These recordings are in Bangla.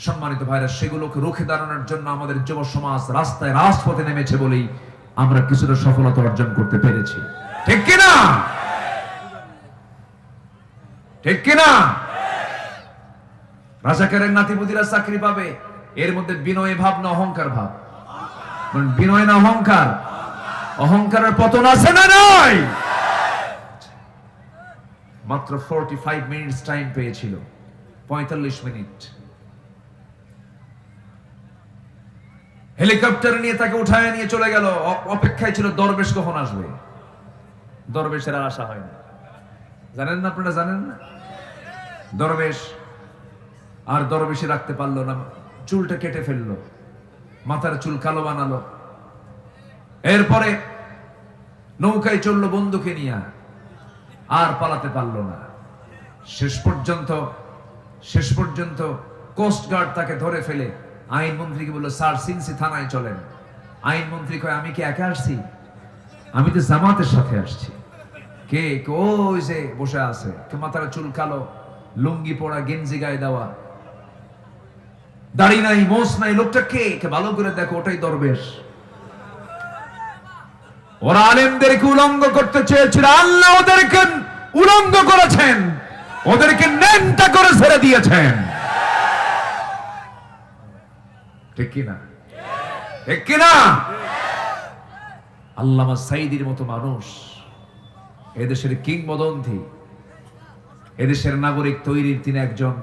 সম্মানিত ভাইরা, সেগুলোকে রুখে দাঁড়ানোর জন্য আমাদের যুব সমাজ রাস্তায় রাজপথে নেমেছে বলেই আমরা কিছুটা সফলতা অর্জন করতে পেরেছি। ঠিক কিনা? ঠিক কিনা? রাজাকারের নাতিপুতিরা চাকরি পাবে, এর মধ্যে বিনয় ভাব না অহংকার ভাব? বিনয় না অহংকার? অহংকারের পতন আছে না নাই? মাত্র 45 মিনিটস টাইম পেয়েছিল, 45 মিনিট। হেলিকপ্টার নিয়ে তাকে উঠায় নিয়ে চলে গেল। অপেক্ষায় ছিল দরবেশ কখন আসবে। দরবেশের আর আশা হয় না। জানেন না আপনারা? জানেন না? দরবেশ আর দরবেশে রাখতে পারলো না, চুলটা কেটে ফেললো, মাথার চুল কালো বানালো। এরপরে নৌকায় চললো বন্দুকে নিয়ে, আর পালাতে পারলো না। শেষ পর্যন্ত কোস্ট গার্ড তাকে ধরে ফেলে আইনমন্ত্রীকে বললো, স্যার সিনসি থানায় চলেন। আইনমন্ত্রী কয়, আমি কি একা আসছি? আমি তো জামাতের সাথে আসছি। কে? ওই যে বসে আছে, মাথার চুল কালো, লুঙ্গি পরা, গেঞ্জি গায়ে দেওয়া, দাড়ি নাই, মোছ নাই। লোকটা কে? ভালো করে দেখো, ওটাই দরবেশ। ওরা আলেমদেরকে উলঙ্গ করতে চেয়েছিল, আল্লাহ ওদেরকে উলঙ্গ করেছেন, ওদেরকে ন্যাংটা করে ছেড়ে দিয়েছেন। ঠিক কিনা? ঠিক কিনা? আল্লামা সাঈদীর মতো মানুষ, এদেশের কিংবদন্তি, এদেশের নাগরিক তৈরির তিনি একজন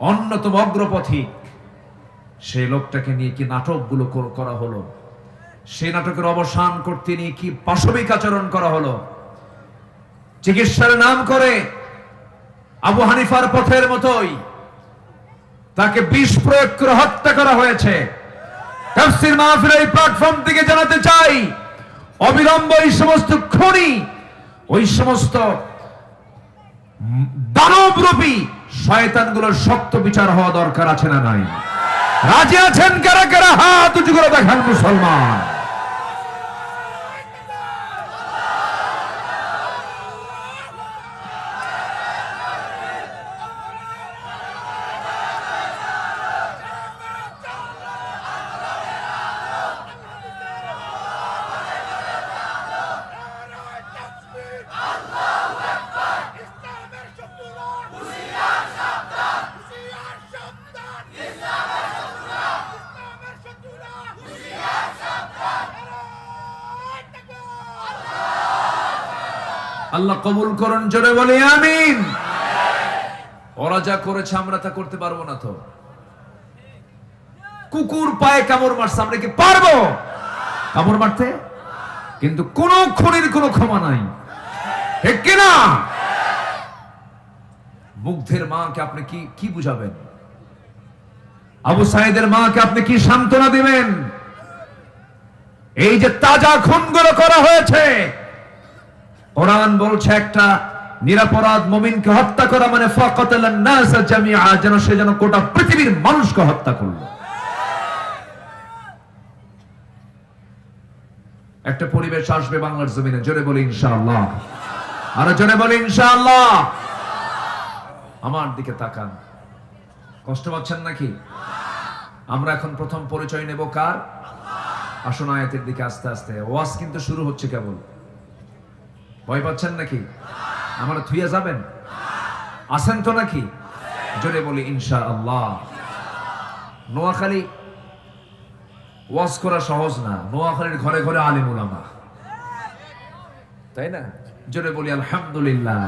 অন্যতম অগ্রপথিক। সেই লোকটাকে নিয়ে কি নাটকগুলো করা হলো, সেই নাটকের অবসান করতে নিয়ে কি পাশবিক আচরণ করা হলো। চিকিৎসার নাম করে আবু হানিফার পথের মতোই তাকে বিষ প্রয়োগ করে হত্যা করা হয়েছে। তাফসীর মাহফিলের এই প্ল্যাটফর্ম থেকে জানাতে চাই, অবিলম্বে এই সমস্ত খুনি, ওই সমস্ত দানবরূপী শয়তানগুলোর শক্ত বিচার হওয়া দরকার আছে না নাই? রাজি আছেন কারা কারা? হাত উঁচু করে দেখান মুসলমান। আল্লাহ কবুল করুন, জোরে বলি আমিন। ওরা যা করেছে আমরা তা করতে পারবো না তো? কুকুর পায়ে কামড় মারছে, আমরা কি পারবো কামড় মারতে? কিন্তু কোন খুনির কোনো ক্ষমা নাই। ঠিক কিনা? মুগ্ধের মাকে আপনি কি বুঝাবেন? আবু সাঈদের মাকে আপনি কি সান্ত্বনা দিবেন? এই যে তাজা খুনগুলো করা হয়েছে, কোরআন বলছে একটা নিরপরাধ মুমিনকে হত্যা করা মানে ফাকাতালান নাস জামিআ, যেন সে যেন গোটা পৃথিবীর মানুষকে হত্যা করলো। একটা পরিবেশ আসবে বাংলার জমিনে, জোরে বলি ইনশাআল্লাহ। আর জোরে বলি ইনশাআল্লাহ। আমার দিকে তাকান, কষ্ট পাচ্ছেন নাকি? আমরা এখন প্রথম পরিচয় নেব কার? আসুন আয়াতের দিকে আস্তে আস্তে। ওয়াজ কিন্তু শুরু হচ্ছে কেবল। ভয় পাচ্ছেন নাকি? আমরা থুইয়া যাবেন? আসেন তো নাকি? জোরে বলি ইনশাআল্লাহ। নোয়াখালী ওয়াজ করা সহজ না। নোয়াখালীর ঘরে ঘরে আলেম উলামা, তাই না? জোরে বলি আলহামদুলিল্লাহ।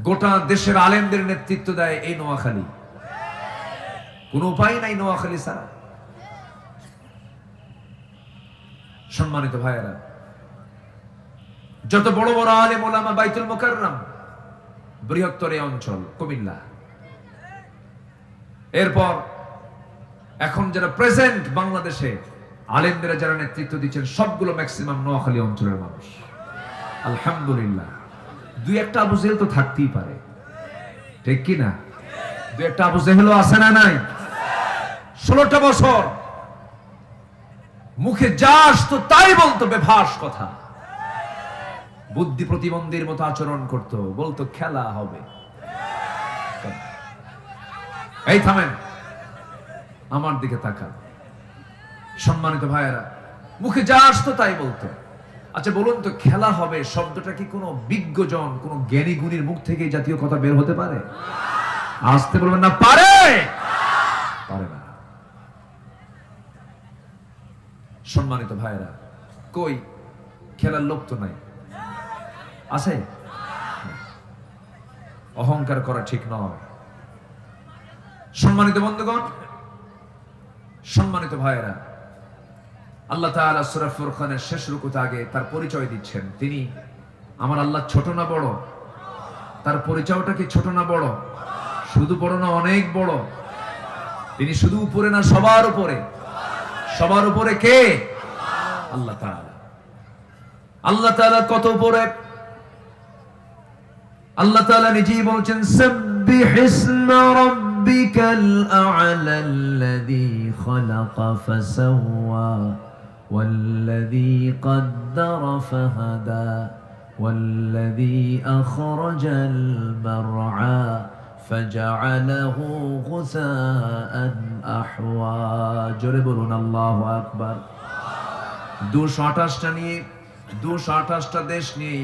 গোটা দেশের আলেমদের নেতৃত্ব দেয় এই নোয়াখালী। কোনো উপায় নাই নোয়াখালী ছাড়া। সম্মানিত ভাইয়েরা, যত বড় বড় আলেম ওলামা বাইতুল মুকাররম, বৃহত্তর এই অঞ্চল কুমিল্লা, এরপর এখন যারা প্রেজেন্ট বাংলাদেশে আলেমদের যারা নেতৃত্ব দিচ্ছেন সবগুলো ম্যাক্সিমাম নোয়াখালী অঞ্চলের মানুষ। আলহামদুলিল্লাহ। দুই একটা আবু জেহেল তো থাকতেই পারে, ঠিক কি না? দুই একটা আবু জেহেল আছে না নাই? 16টা বছর মুখে যা আসতো তাই বলতো, বেভাস কথা, বুদ্ধি প্রতিবন্ধীর মতো আচরণ করত, বলতো খেলা হবে। এই থামেন, আমার দিকে তাকান। সম্মানিত ভাইয়েরা, মুখে যা আসতো তাই বলতো। আচ্ছা বলুন তো, খেলা হবে শব্দটা কি কোনো বিজ্ঞজন, কোনো জ্ঞানী গুণীর মুখ থেকে এই জাতীয় কথা বের হতে পারে? আসতে বলবেন না, পারে? পারে না। সম্মানিত ভাইয়েরা, কই খেলার লোক তো নাই, আছে? অহংকার করা ঠিক নয়। সম্মানিত বন্ধুগণ, সম্মানিত ভাইয়েরা, আল্লাহ তাআলা সূরা ফুরকানের শেষ রুকুতে আগে তার পরিচয় দিচ্ছেন। তিনি আমার আল্লাহ ছোট না বড়? তার পরিচয়টা কি ছোট না বড়? শুধু বড় না, অনেক বড়। তিনি শুধু উপরে না, সবার উপরে? সবার উপরে কে? আল্লাহ তাআলা। আল্লাহ তাআলা কত উপরে? আল্লাহ তাআলা নিজেই বলছেন, সাব্বিহিসমা রাব্বিকাল আ'লা আল্লাযী খালাকা ফাসাওয়া ওয়াল্লাযী কদ্দারা ফাহাদা ওয়াল্লাযী আখরাজাল মারআ ফাজআলাহু গুসাআন আহওয়া। জোরে বলুন আল্লাহু আকবার। 228টা নিয়ে, 228টা দেশ নিয়ে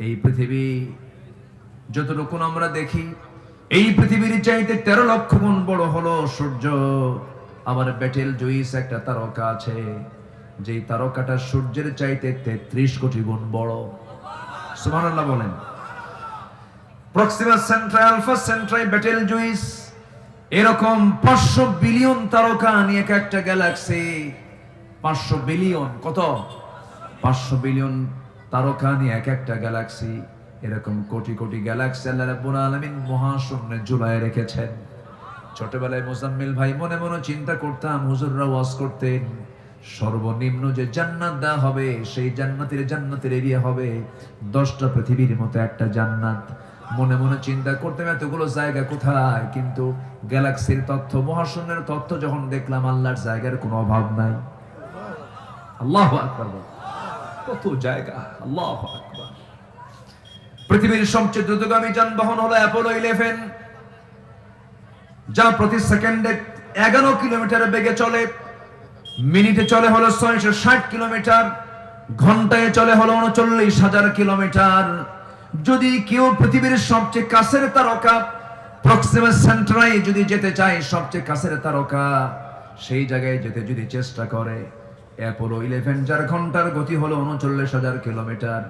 এই পৃথিবী যতটুকু আমরা দেখি, এই পৃথিবীর চাইতে 13 লক্ষ গুণ বড় হলো সূর্য। আবার বেটেল জুইস একটা তারকা আছে, যেই তারকাটা সূর্যের চাইতে 33 কোটি গুণ বড়। সুবহানাল্লাহ বলেন। Proxima Centauri, Alpha Centauri, Betelgeuse, এরকম 500 বিলিয়ন তারকা নিয়ে একটা গ্যালাক্সি। 500 বিলিয়ন, কত? 500 বিলিয়ন তারকা নিয়ে একটা গ্যালাক্সি। এরকম কোটি কোটি গ্যালাক্সি আল্লাহ রাব্বুল আলামিন মহাশূন্যে ঝুলায় রেখেছেন। ছোটবেলায় মোজাম্মেল ভাই মনে মনে চিন্তা করতাম, হুজুররা ওয়াজ করতেন, সর্বনিম্ন যে জান্নাত দেওয়া হবে, সেই জান্নাতের এরিয়া হবে 10টা পৃথিবীর মতো একটা জান্নাত। মনে মনে চিন্তা করতাম এতগুলো জায়গা কোথায়, কিন্তু গ্যালাক্সির তথ্য, মহাশূন্যের তথ্য যখন দেখলাম, আল্লাহর জায়গার কোনো অভাব নাই। আল্লাহু আকবার। কত জায়গা, আল্লাহু আকবার। পৃথিবীর সবচেয়ে দ্রুতগামী যানবাহন হলো অ্যাপোলো 11, যা প্রতি সেকেন্ডে 11 কিলোমিটার বেগে চলে। মিনিটে চলে হলো 660 কিলোমিটার, ঘন্টায় চলে হলো 39,000 কিলোমিটার। যদি কেউ পৃথিবীর সবচেয়ে কাছের তারকা প্রক্সিমা সেন্ট্রাই যদি যেতে চায়, সবচেয়ে কাছের তারকা, সেই জায়গায় যেতে যদি চেষ্টা করে, অ্যাপোলো 11 যার ঘন্টার গতি হলো 39,000 কিলোমিটার,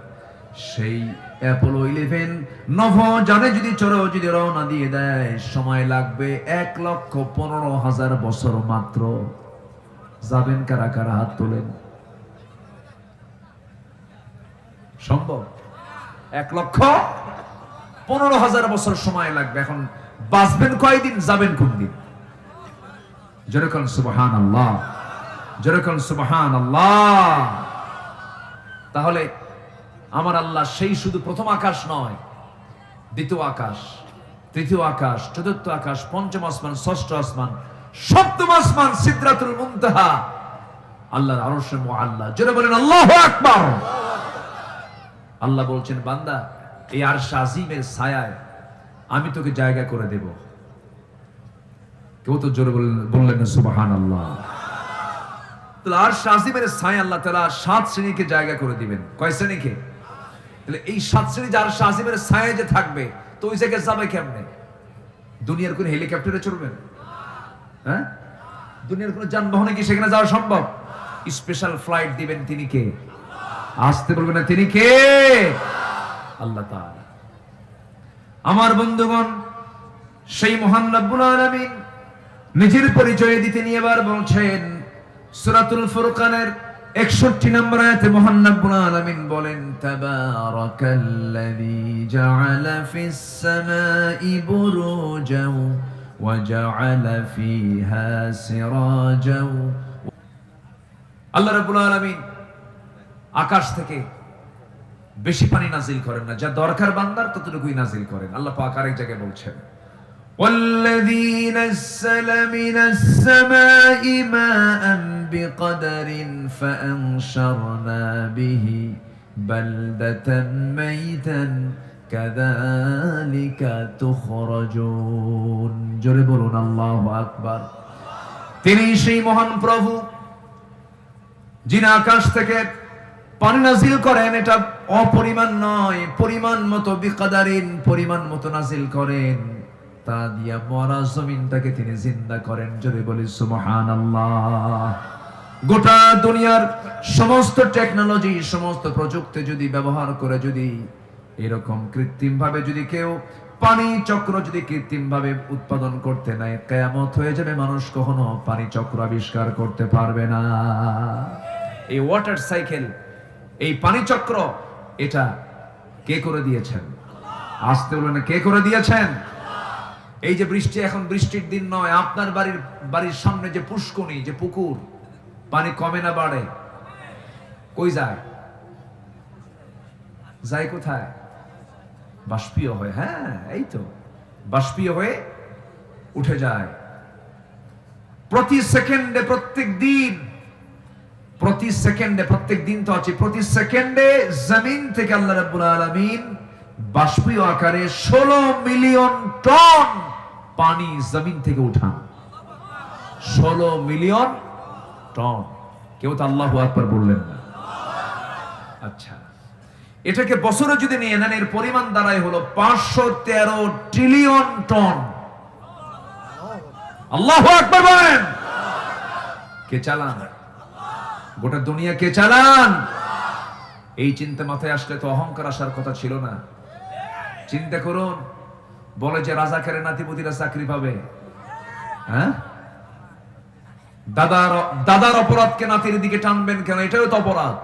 সেই অ্যাপোলো 11 নভোযানে যদি চড়েও যদি রওনা দিয়ে দেয়, সময় লাগবে 1,15,000 বছর মাত্র। যাবেন কারা কারা? হাত তোলেন। সম্ভব? 1,15,000 বছর সময় লাগবে। এখন বাঁচবেন কয়দিন, যাবেন কোন দিন? যেরকম সুবহানাল্লাহ, যেরকম সুবহানাল্লাহ। তাহলে আমার আল্লাহ সেই শুধু প্রথম আকাশ নয়, দ্বিতীয় আকাশ, তৃতীয় আকাশ, চতুর্থ আকাশ, পঞ্চম আসমান, ষষ্ঠ আসমান, সপ্তম আসমান, সিদরাতুল মুনতাহা, আল্লাহর আরশে মুআল্লা। জোরে বলেন আল্লাহু আকবার। আল্লাহ বলছেন, বান্দা, এই আরশ আজিমের ছায়ায় আমি তোকে জায়গা করে দেব। কেউ তো জোরে বললেন না সুবহানাল্লাহ। তাহলে আরশ আজিমের ছায়ায় আল্লাহ তাআলা 7 শ্রেণীকে জায়গা করে দিবেন। কয় শ্রেণীকে? তাহলে এই 7 শ্রেণী যে আরশ আজিমের ছায়ায় যে থাকবে, তো ওই জায়গায় যাবে কেমনে? দুনিয়ার কোন হেলিকপ্টারে চড়বেন? হ্যাঁ? দুনিয়ার কোন যানবাহনে কি সেখানে যাওয়া সম্ভব? স্পেশাল ফ্লাইট দিবেন তিনি কে? আসতে বলবেন না, তিনি কে? আল্লাহ তাআলা। আমার বন্ধুগণ, সেই মহান রব্বুল আলামিন নিজের পরিচয় দিতে নিয়ে এবার বলছেন, সূরাতুল ফুরকানের 61 নম্বর আয়াতে মহান রব্বুল আলামিন বলেন, তাবারাকাল্লাযী জাআলা ফিস সামাই বুরুজাও ওয়া জাআলা ফিহা সিরাজাও। আল্লাহ রাব্বুল আলামিন আকাশ থেকে বেশি পানি নাজিল করেন না, যা দরকার বান্দার ততটুকুই নাজিল করেন। আল্লাহ পাক আরেক জায়গায় বলছেন, ওয়াল্লাযী নাযালা মিনাস সামাই মাআন বিকদরিন ফাআনশারনা বিহি বালদাতান মাইতান কাযালিকা তুখরাজুন। জোরে বলুন আল্লাহু আকবার। তিনি সেই মহান প্রভু যিনি আকাশ থেকে পানি নাজিল করেন, এটা অপরিমাণ নয়, পরিমাণ মতো, বিকাদারিন, পরিমাণ মতো নাজিল করেন, তা দিয়া মরা জমিনটাকে তিনি জিন্দা করেন। জোরে বলি সুবহানাল্লাহ। গোটা দুনিয়ার সমস্ত টেকনোলজি, সমস্ত প্রযুক্তি যদি ব্যবহার করে যদি এরকম কৃত্রিম ভাবে যদি কেউ পানি চক্র যদি কৃত্রিম ভাবে উৎপাদন করতে নাই, কিয়ামত হয়ে যাবে, মানুষ কখনো পানি চক্র আবিষ্কার করতে পারবে না। এই ওয়াটার সাইকেল, এই পানি চক্র, এটা কে করে দিয়েছেন? আসতে বলেন, কে করে দিয়েছেন? এই যে বৃষ্টি, এখন বৃষ্টির দিন নয়, আপনার বাড়ির সামনে যে পুষ্করণী, যে পুকুর, পানি কমে না বাড়ে? কই যায়? যায় কোথায়? বাষ্পীয় হয়ে। হ্যাঁ, এই তো বাষ্পীয় হয়ে উঠে যায়। প্রতি সেকেন্ডে, প্রত্যেক দিন, প্রতি সেকেন্ডে, প্রত্যেক দিন তো আছে, প্রতি সেকেন্ডে জমিন থেকে আল্লাহ রাব্বুল আলামিন বাষ্পীয় আকারে 16 মিলিয়ন টন পানি জমিন থেকে উঠান। 16 মিলিয়ন টন। কেউ তো আল্লাহু আকবার বললেন না। আচ্ছা, এটাকে বছরে যদি নিয়ে নেন, এর পরিমাণ দাঁড়ায় হলো 513 ট্রিলিয়ন টন। আল্লাহু আকবার বলেন। কে চালান? গোটা দুনিয়া কে চালান? এই চিন্তা মাথায় আসলে তো অহংকার আসার কথা ছিল না। চিন্তা করুন, বলে যে রাজাকারের নাতিপুতিরা চাকরি পাবে। হ্যাঁ, দাদার অপরাধকে নাতির দিকে টানবেন কেন? এটাও তো অপরাধ।